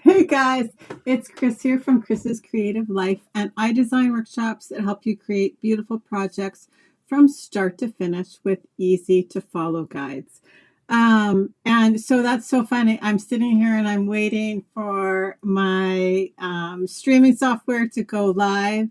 Hey guys, it's Chris here from Chris's Creative Life, and I design workshops that help you create beautiful projects from start to finish with easy to follow guides. And so that's so funny. I'm sitting here and I'm waiting for my streaming software to go live,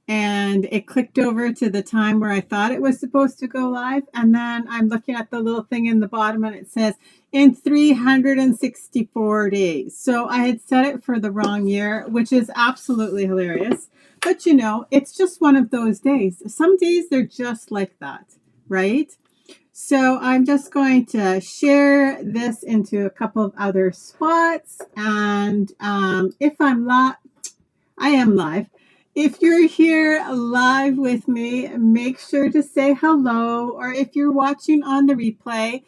and it clicked over to the time where I thought it was supposed to go live. And then I'm looking at the little thing in the bottom and it says in 364 days. So I had set it for the wrong year, which is absolutely hilarious. But you know, it's just one of those days. Some days they're just like that, right? So I'm just going to share this into a couple of other spots. And if I'm live, I am live. If you're here live with me, make sure to say hello. Or if you're watching on the replay,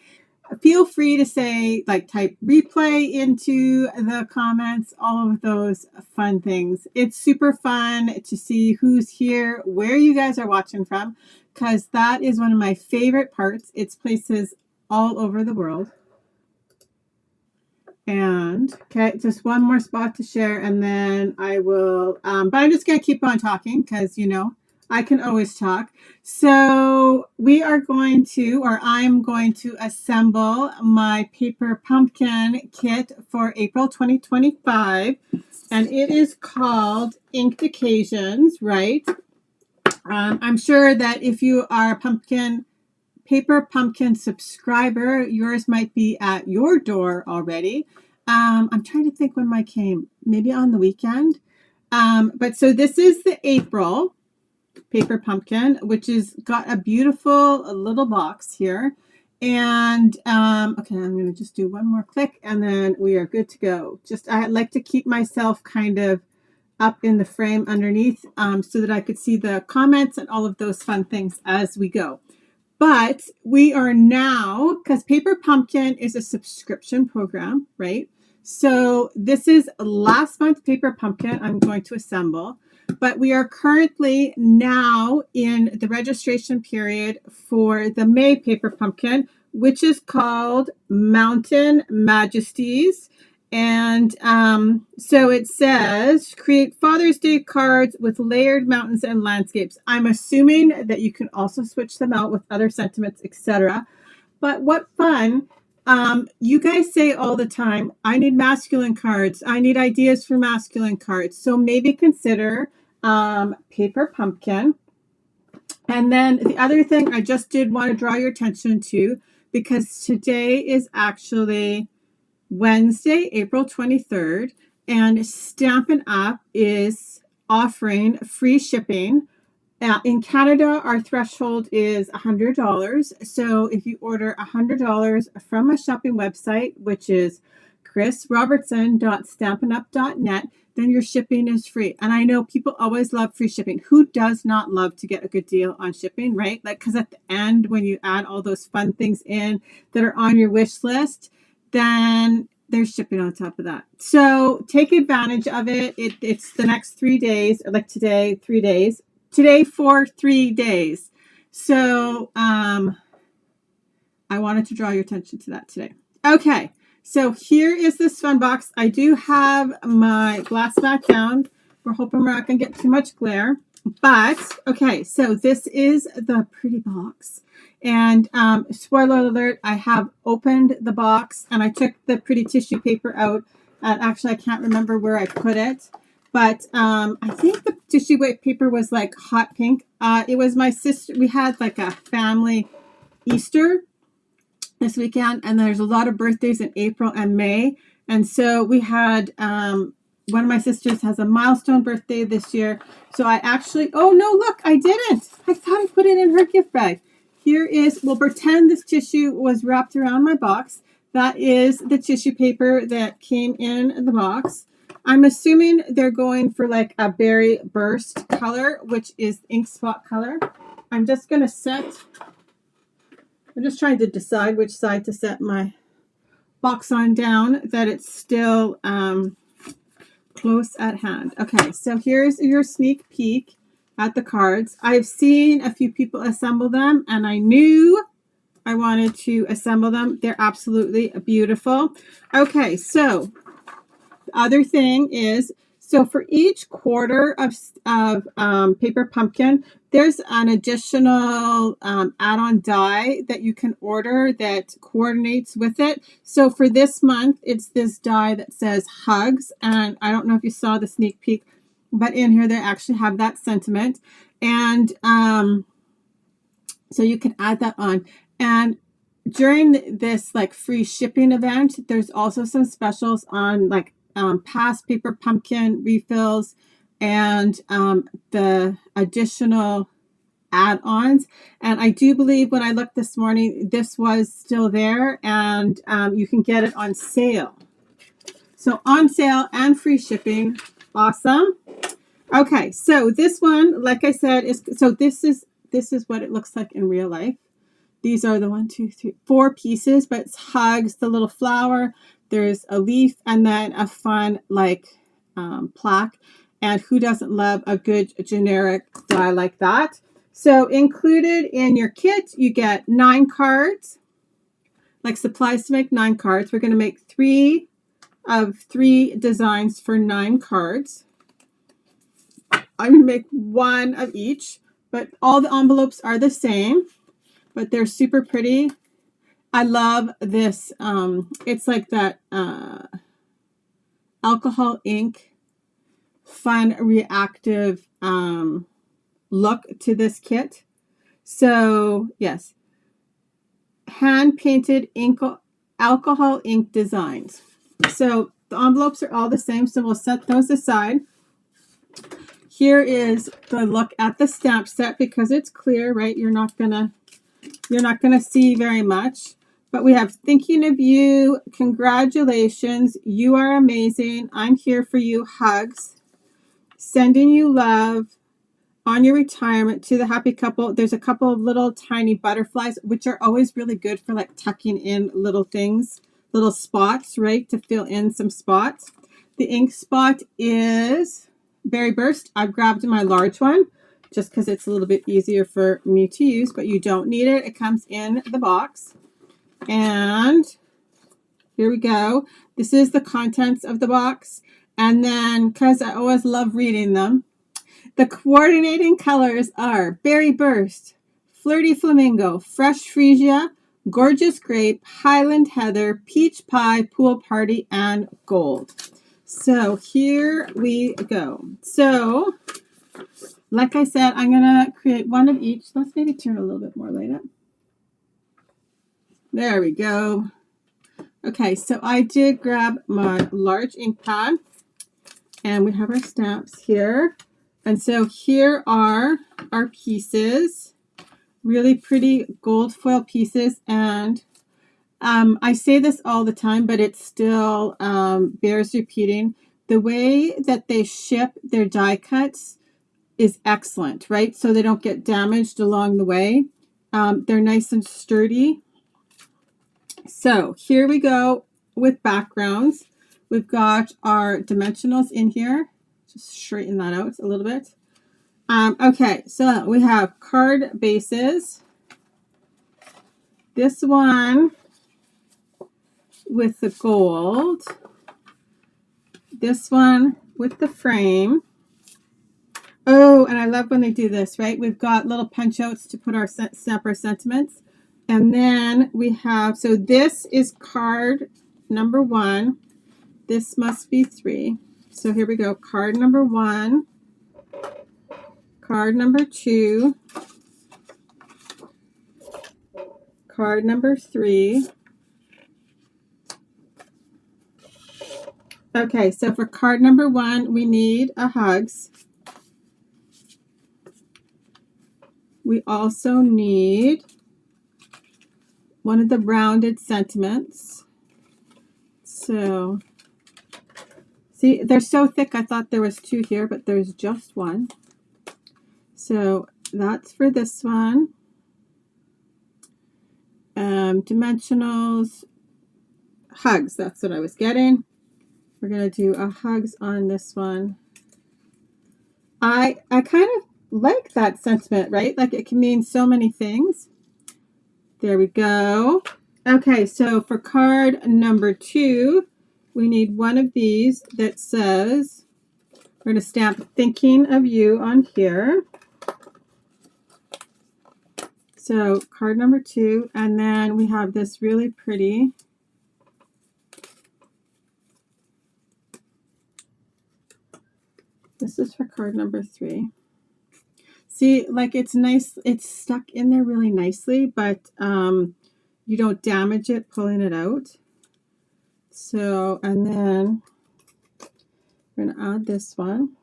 feel free to say, like, type replay into the comments, all of those fun things. It's super fun to see who's here, where you guys are watching from, because that is one of my favorite parts. It's places all over the world. And okay, just one more spot to share, and then I will, but I'm just going to keep on talking because, you know, I can always talk. So we are going to, or I'm going to assemble my paper pumpkin kit for April 2025. And it is called Inked Occasions, right? I'm sure that if you are a paper pumpkin subscriber, yours might be at your door already. I'm trying to think when mine came, maybe on the weekend. But so this is the April paper pumpkin, which is got a beautiful little box here. And okay, I'm going to just do one more click and then we are good to go. I like to keep myself kind of up in the frame underneath so that I could see the comments and all of those fun things as we go. But we are now, because Paper Pumpkin is a subscription program, right? So this is last month's Paper Pumpkin I'm going to assemble. But we are currently now in the registration period for the May Paper Pumpkin, which is called Mountain Majesties. And so it says, create Father's Day cards with layered mountains and landscapes. I'm assuming that you can also switch them out with other sentiments, etc. But what fun. You guys say all the time, I need masculine cards. I need ideas for masculine cards. So maybe consider Paper Pumpkin. And then the other thing I just did want to draw your attention to, because today is actually Wednesday, April 23rd, and Stampin' Up is offering free shipping. In Canada, our threshold is $100. So if you order $100 from my shopping website, which is chrisrobertson.stampinup.net, then your shipping is free. And I know people always love free shipping. Who does not love to get a good deal on shipping, right? Like, because at the end, when you add all those fun things in that are on your wish list, then there's shipping on top of that. So take advantage of it. It's the next 3 days, like today, 3 days. Today for 3 days. So I wanted to draw your attention to that today. Okay, so here is this fun box. I do have my glass back down. We're hoping we're not going to get too much glare. But, okay, so this is the pretty box. And spoiler alert, I have opened the box and I took the pretty tissue paper out. Actually, I can't remember where I put it. But I think the tissue paper was like hot pink. It was my sister. We had like a family Easter this weekend. And there's a lot of birthdays in April and May. And so we had one of my sisters has a milestone birthday this year. So I actually, oh no, look, I didn't. I thought I put it in her gift bag. Here is, we'll pretend this tissue was wrapped around my box. That is the tissue paper that came in the box. I'm assuming they're going for like a berry burst color, which is ink spot color. I'm just going to I'm just trying to decide which side to set my box on down, that it's still close at hand. Okay, so here's your sneak peek at the cards. I've seen a few people assemble them, and I knew I wanted to assemble them. They're absolutely beautiful. Okay, so other thing is, so for each quarter of paper pumpkin, there's an additional add-on die that you can order that coordinates with it. So for this month, it's this die that says hugs. And I don't know if you saw the sneak peek, but in here they actually have that sentiment. And so you can add that on. And during this like free shipping event, there's also some specials on like past paper pumpkin refills and the additional add-ons. And I do believe when I looked this morning, this was still there, and you can get it on sale. So on sale and free shipping. Awesome. Okay, so this one, like I said, is this is what it looks like in real life. These are the 1, 2, 3, 4 pieces, but it's hugs, the little flower, there's a leaf, and then a fun like plaque. And who doesn't love a good generic die like that? So included in your kit, you get 9 cards, like supplies to make 9 cards. We're going to make 3 of 3 designs for 9 cards. I'm going to make 1 of each, but all the envelopes are the same, but they're super pretty. I love this. It's like that alcohol ink, fun, reactive look to this kit. So yes, hand painted ink, alcohol ink designs. So the envelopes are all the same, so we'll set those aside. Here is the look at the stamp set, because it's clear, right? You're not gonna see very much. But we have thinking of you, congratulations, you are amazing, I'm here for you, hugs, sending you love, on your retirement, to the happy couple. There's a couple of little tiny butterflies, which are always really good for like tucking in little things, little spots, right? To fill in some spots. The ink spot is Berry Burst. I've grabbed my large one just because it's a little bit easier for me to use, but you don't need it. It comes in the box. And here we go. This is the contents of the box. And then, because I always love reading them, the coordinating colors are Berry Burst, Flirty Flamingo, Fresh Freesia, Gorgeous Grape, Highland Heather, Peach Pie, Pool Party, and Gold. So here we go. So, like I said, I'm going to create 1 of each. Let's maybe turn a little bit more light up. There we go. Okay, so I did grab my large ink pad, and we have our stamps here. And so here are our pieces, really pretty gold foil pieces. And I say this all the time, but it still bears repeating. The way that they ship their die cuts is excellent, right? So they don't get damaged along the way. They're nice and sturdy. So here we go with backgrounds. We've got our dimensionals in here. Just straighten that out a little bit. Okay, so we have card bases. This one with the gold. This one with the frame. Oh, and I love when they do this, right? We've got little punch outs to put our snap our sentiments. And then we have, so this is card number 1. This must be 3. So here we go. Card number 1. Card number 2. Card number 3. Okay, so for card number 1, we need a hugs. We also need one of the rounded sentiments. So, see, they're so thick, I thought there was 2 here, but there's just 1. So that's for this one. Dimensionals, hugs, that's what I was getting. We're going to do a hugs on this one. I kind of like that sentiment, right? Like it can mean so many things. There we go. Okay, so for card number 2, we need one of these that says, we're going to stamp thinking of you on here. So card number 2, and then we have this really pretty this is for card number 3. See, like it's nice, it's stuck in there really nicely, but you don't damage it pulling it out. So, and then we're going to add this one.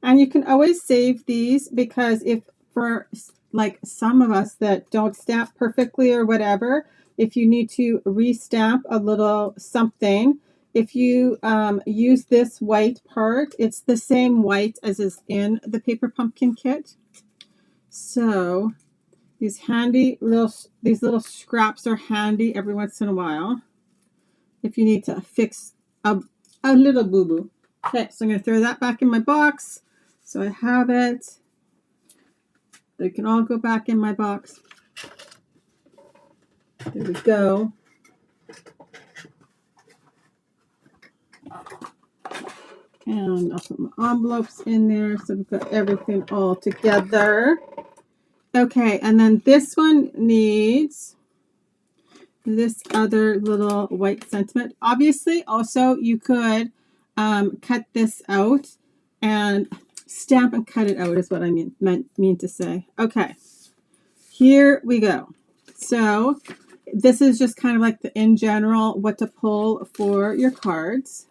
And you can always save these, because if for like some of us that don't stamp perfectly or whatever, if you need to restamp a little something, if you use this white part, it's the same white as is in the paper pumpkin kit. So these little scraps are handy every once in a while if you need to fix a little boo-boo. Okay, so I'm going to throw that back in my box. So I have it. They can all go back in my box. There we go. And I'll put my envelopes in there so we've got everything all together. Okay, and then this one needs this other little white sentiment. Obviously, also you could cut this out and stamp and cut it out is what I mean to say. Okay, here we go. So this is just kind of like the in general what to pull for your cards.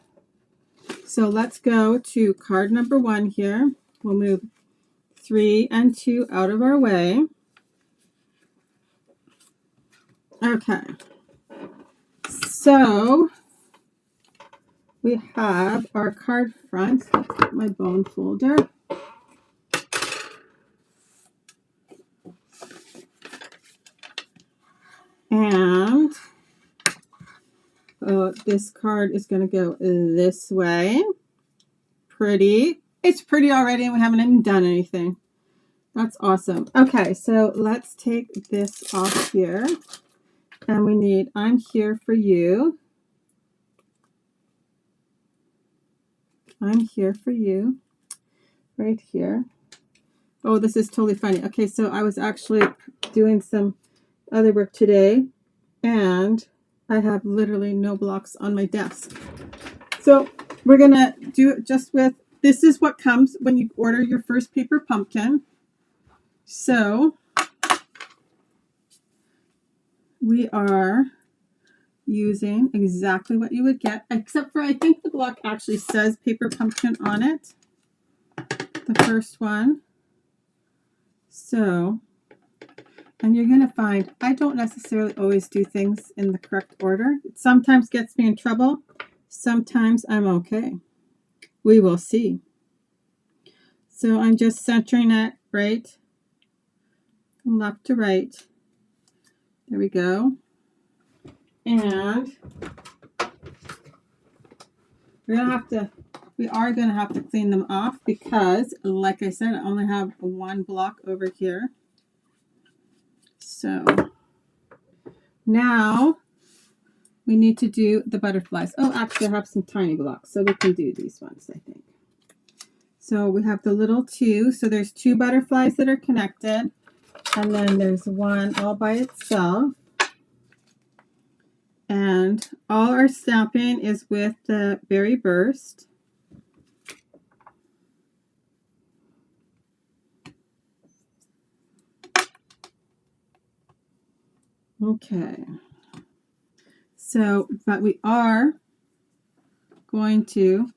So let's go to card number 1 here. We'll move 3 and 2 out of our way. Okay. So we have our card front. Let's get my bone folder. And this card is going to go this way. Pretty. It's pretty already and we haven't even done anything. That's awesome. Okay, so let's take this off here. And we need I'm here for you. I'm here for you. Right here. Oh, this is totally funny. Okay, so I was actually doing some other work today, and I have literally no blocks on my desk. So we're going to do it just with, this is what comes when you order your first paper pumpkin. So we are using exactly what you would get, except for I think the block actually says paper pumpkin on it. The first one. So, and you're going to find I don't necessarily always do things in the correct order. It sometimes gets me in trouble. Sometimes I'm okay. We will see. So I'm just centering it right from left to right. There we go. And we are going to have to clean them off because, like I said, I only have one block over here. So now we need to do the butterflies. Oh, actually I have some tiny blocks, so we can do these ones, I think. So we have the little 2. So there's 2 butterflies that are connected, and then there's one all by itself. And all our stamping is with the Berry Burst. Okay. So, but we are going to,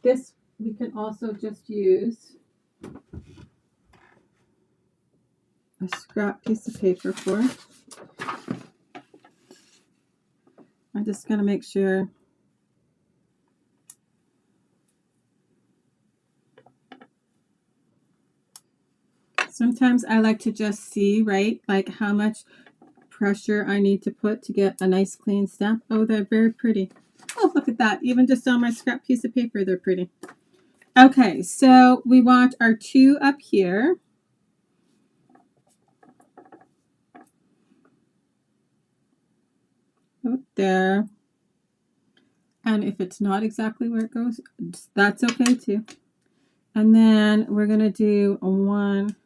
this we can also just use a scrap piece of paper for. I'm just going to make sure sometimes I like to just see, right, like how much pressure I need to put to get a nice clean stamp. Oh, they're very pretty. Oh, look at that. Even just on my scrap piece of paper, they're pretty. Okay, so we want our 2 up here. out there. And if it's not exactly where it goes, that's okay too. And then we're going to do one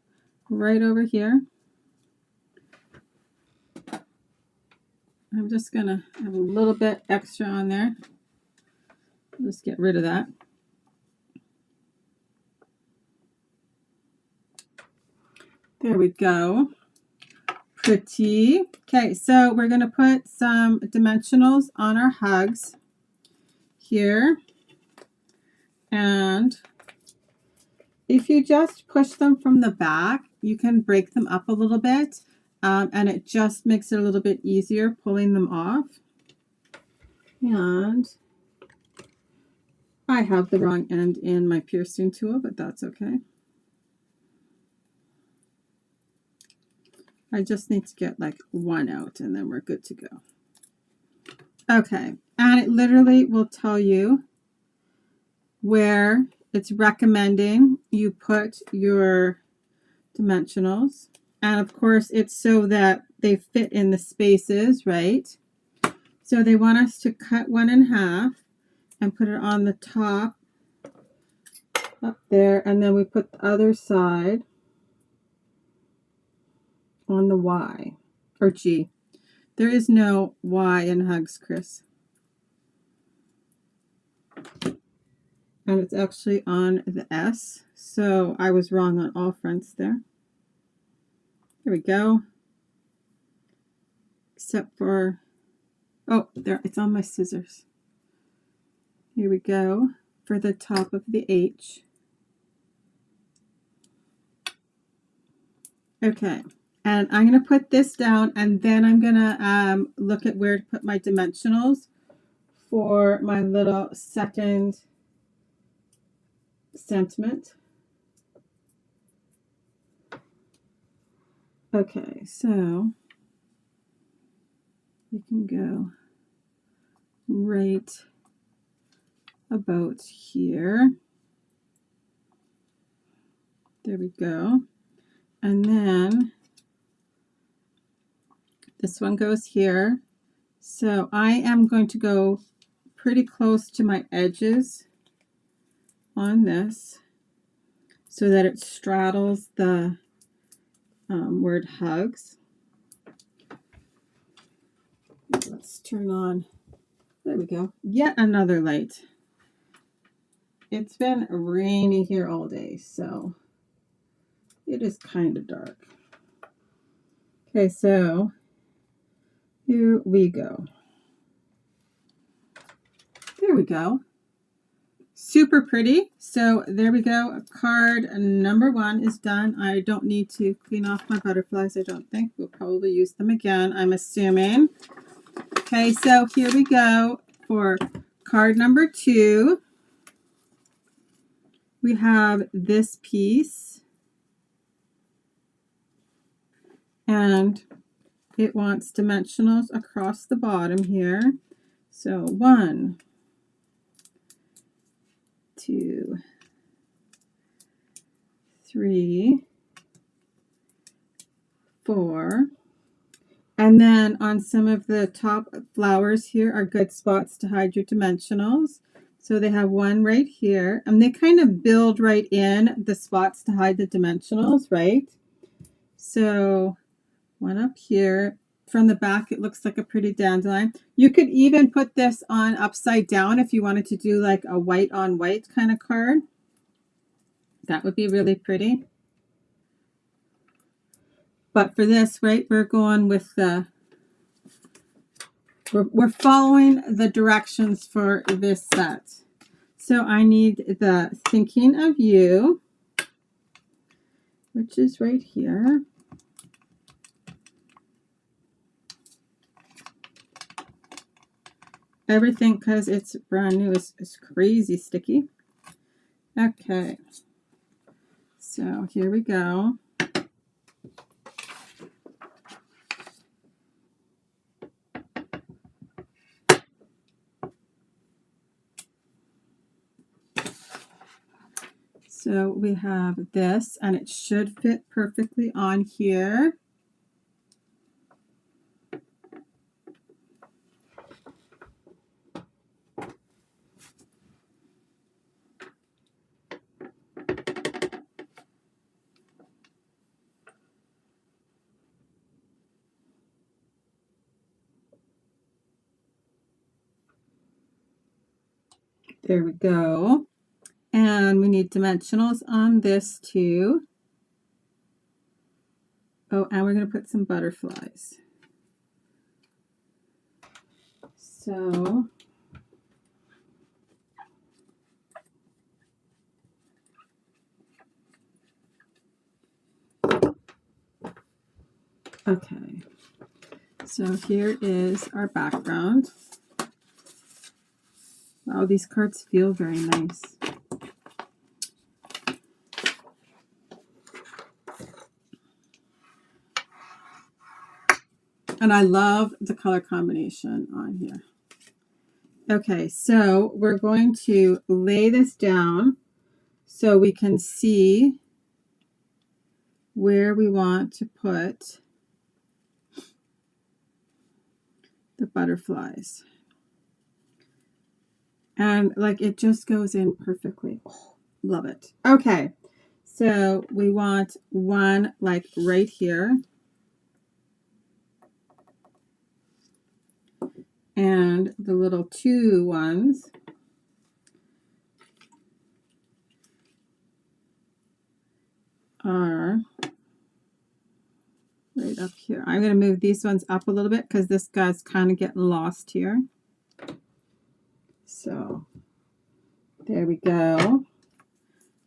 right over here. I'm just going to have a little bit extra on there. Just get rid of that. There we go. Pretty. Okay, so we're going to put some dimensionals on our hugs here. And if you just push them from the back, you can break them up a little bit. And it just makes it a little bit easier pulling them off. And I have the wrong end in my piercing tool, but that's okay. I just need to get like one out and then we're good to go. Okay, and it literally will tell you where it's recommending you put your dimensionals. And of course, it's so that they fit in the spaces, right? So they want us to cut one in half and put it on the top up there. And then we put the other side on the Y or G. There is no Y in hugs, Chris. And it's actually on the S. So I was wrong on all fronts there. There we go. Except for, oh, there, it's on my scissors. Here we go for the top of the H. Okay. And I'm going to put this down and then I'm going to look at where to put my dimensionals for my little second sentiment. Okay, so you can go right about here. There we go. And then this one goes here. So I am going to go pretty close to my edges on this so that it straddles the word hugs. Let's turn on, there we go, yet another light. It's been rainy here all day, so it is kind of dark. Okay, so here we go. There we go. Super pretty. So there we go. Card number 1 is done. I don't need to clean off my butterflies, I don't think. We'll probably use them again, I'm assuming. Okay, so here we go for card number 2. We have this piece. And it wants dimensionals across the bottom here. So 1, 2, 3, 4. And then on some of the top flowers here are good spots to hide your dimensionals. So they have one right here, and they kind of build right in the spots to hide the dimensionals, right? So one up here. From the back, it looks like a pretty dandelion. You could even put this on upside down if you wanted to do like a white on white kind of card. That would be really pretty. But for this, right, we're going with the, we're following the directions for this set. So I need the Thinking of You, which is right here. Everything, because it's brand new, is crazy sticky. Okay. So here we go. So we have this, and it should fit perfectly on here. There we go. And we need dimensionals on this too. Oh, and we're going to put some butterflies. So okay, so here is our background. Wow, these cards feel very nice. And I love the color combination on here. Okay, so we're going to lay this down so we can see where we want to put the butterflies. And like it just goes in perfectly. Oh, love it. Okay, so we want one like right here. And the little two ones are right up here. I'm going to move these ones up a little bit because this guy's kind of getting lost here. So there we go.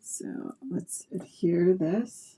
So let's adhere this.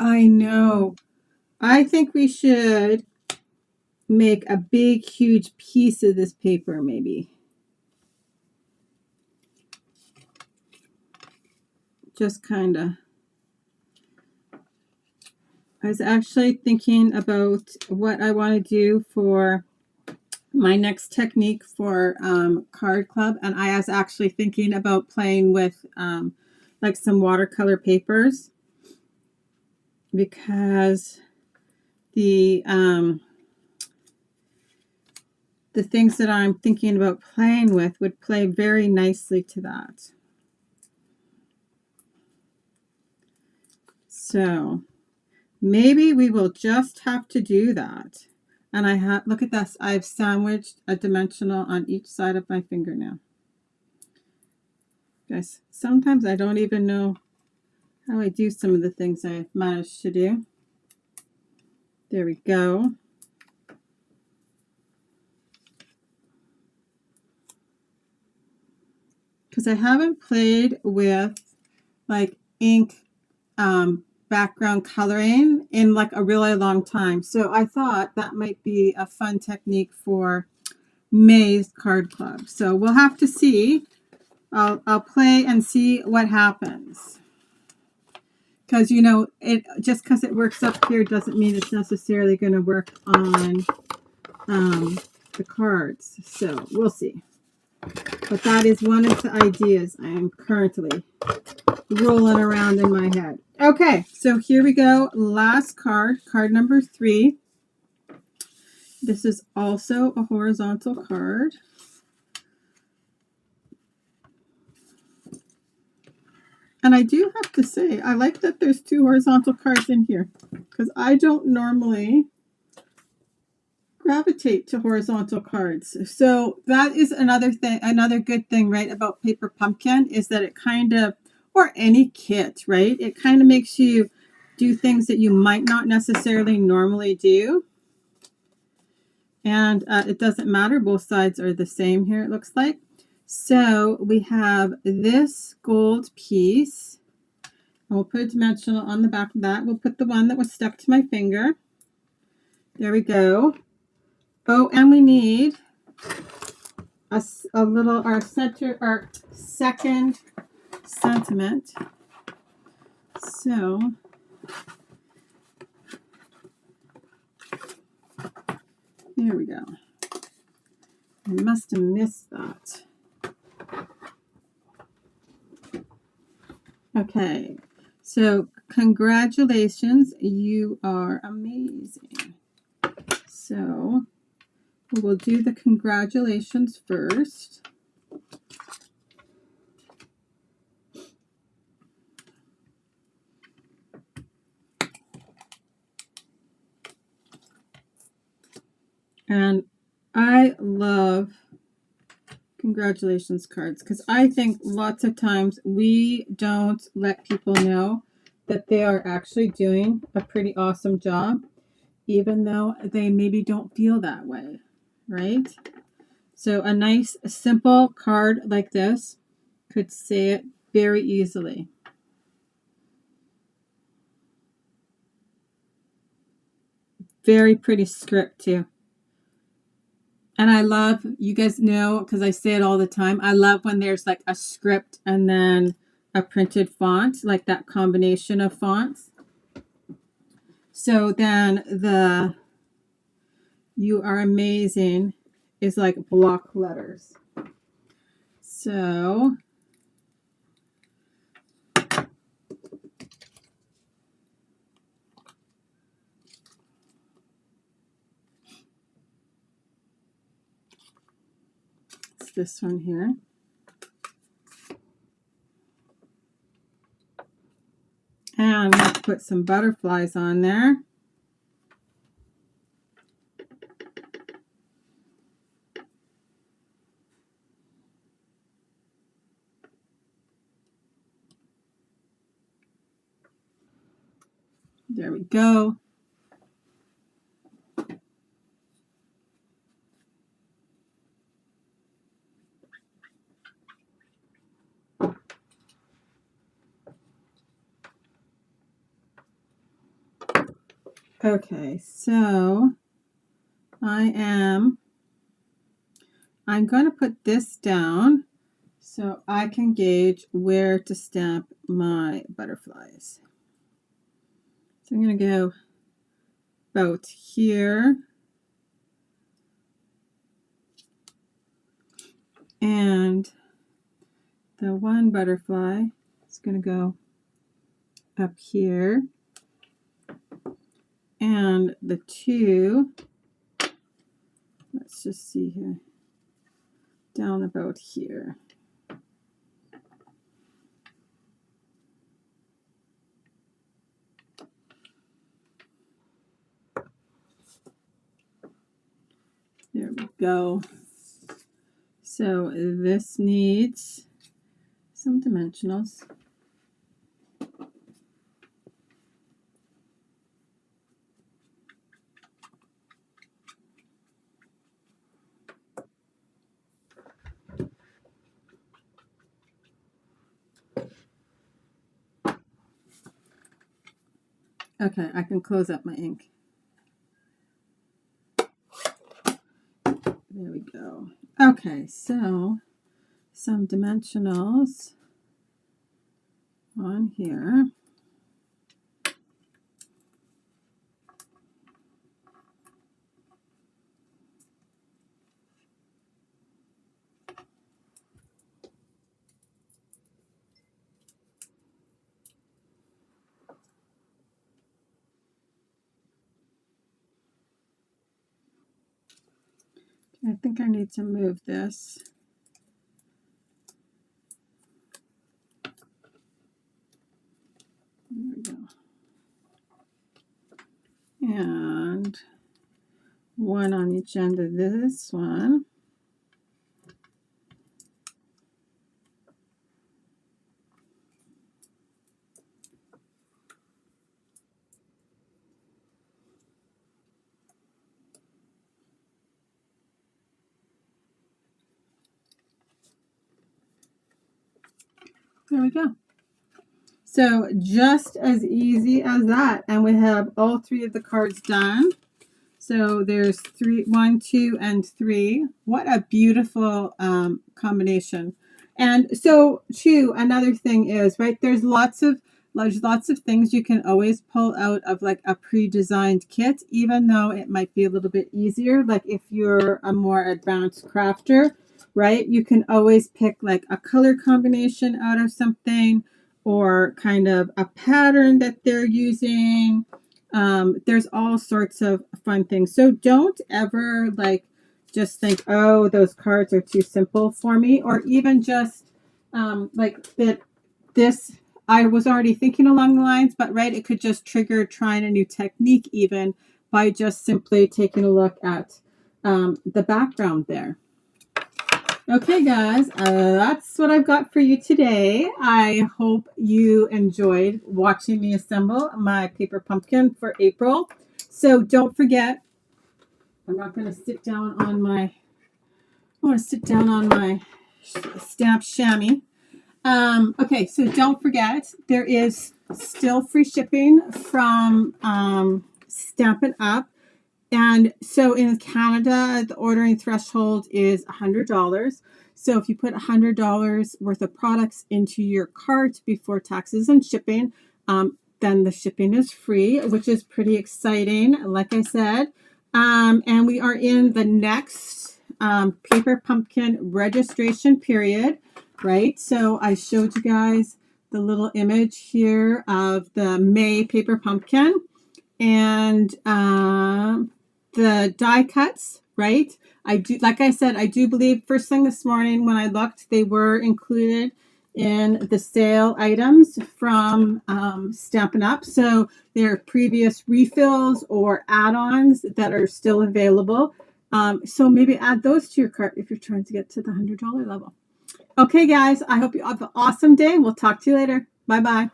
I know. I think we should make a big, huge piece of this paper, maybe. Just kind of. I was actually thinking about what I want to do for my next technique for card club, and I was actually thinking about playing with like some watercolor papers, because the things that I'm thinking about playing with would play very nicely to that. So maybe we will just have to do that. And I have, look at this, I've sandwiched a dimensional on each side of my finger now. Guys, sometimes I don't even know how I do some of the things I've managed to do. There we go. Because I haven't played with like ink background coloring in like a really long time. So I thought that might be a fun technique for May's card club. So we'll have to see. I'll play and see what happens. Because, you know, it just because it works up here doesn't mean it's necessarily going to work on the cards. So we'll see. But that is one of the ideas I am currently rolling around in my head. Okay, so here we go. Last card, card number 3. This is also a horizontal card. And I do have to say, I like that there's 2 horizontal cards in here, because I don't normally gravitate to horizontal cards. So that is another thing, another good thing, right, about Paper Pumpkin is that it kind of, or any kit, right, it kind of makes you do things that you might not necessarily normally do. And it doesn't matter, both sides are the same here, it looks like. So we have this gold piece. And we'll put a dimensional on the back of that. We'll put the one that was stuck to my finger. There we go. Oh, and we need our second sentiment. So here we go. I must have missed that. Okay, so congratulations, you are amazing. So we'll do the congratulations first. And I love congratulations cards because I think lots of times we don't let people know that they are actually doing a pretty awesome job, even though they maybe don't feel that way, right? So a nice simple card like this could say it very easily. Very pretty script too. And I love, you guys know, because I say it all the time, I love when there's like a script and then a printed font, like that combination of fonts. So then the "You are amazing" is like block letters. So it's this one here. And let's put some butterflies on there. There we go. Okay, so I'm going to put this down so I can gauge where to stamp my butterflies. So I'm going to go about here. And the one butterfly is going to go up here. And the two, let's just see here, down about here. There we go. So this needs some dimensionals. Okay, I can close up my ink. There we go. Okay, so some dimensionals on here. I think I need to move this. There we go. And one on each end of this one. There we go. So just as easy as that. And we have all three of the cards done. So there's 3, 1, 2, and 3. What a beautiful combination. And so too, another thing is, right, there's lots of things you can always pull out of like a pre-designed kit, even though it might be a little bit easier. Like if you're a more advanced crafter, right, you can always pick like a color combination out of something, or kind of a pattern that they're using. There's all sorts of fun things. So don't ever like just think, oh, those cards are too simple for me, or even just like that this, I was already thinking along the lines, but right, it could just trigger trying a new technique even by just simply taking a look at the background there. Okay, guys, that's what I've got for you today. I hope you enjoyed watching me assemble my paper pumpkin for April. So don't forget, I'm not going to sit down on my, I want to sit down on my stamp chamois. Okay, so don't forget, there is still free shipping from Stampin' Up. And so in Canada, the ordering threshold is $100. So if you put $100 worth of products into your cart before taxes and shipping, then the shipping is free, which is pretty exciting, like I said. And we are in the next paper pumpkin registration period, right? So I showed you guys the little image here of the May paper pumpkin. And the die cuts, right? I do, like I said, I do believe first thing this morning when I looked, they were included in the sale items from Stampin' Up. So there are previous refills or add-ons that are still available. So maybe add those to your cart if you're trying to get to the $100 level. Okay, guys, I hope you have an awesome day. We'll talk to you later. Bye-bye.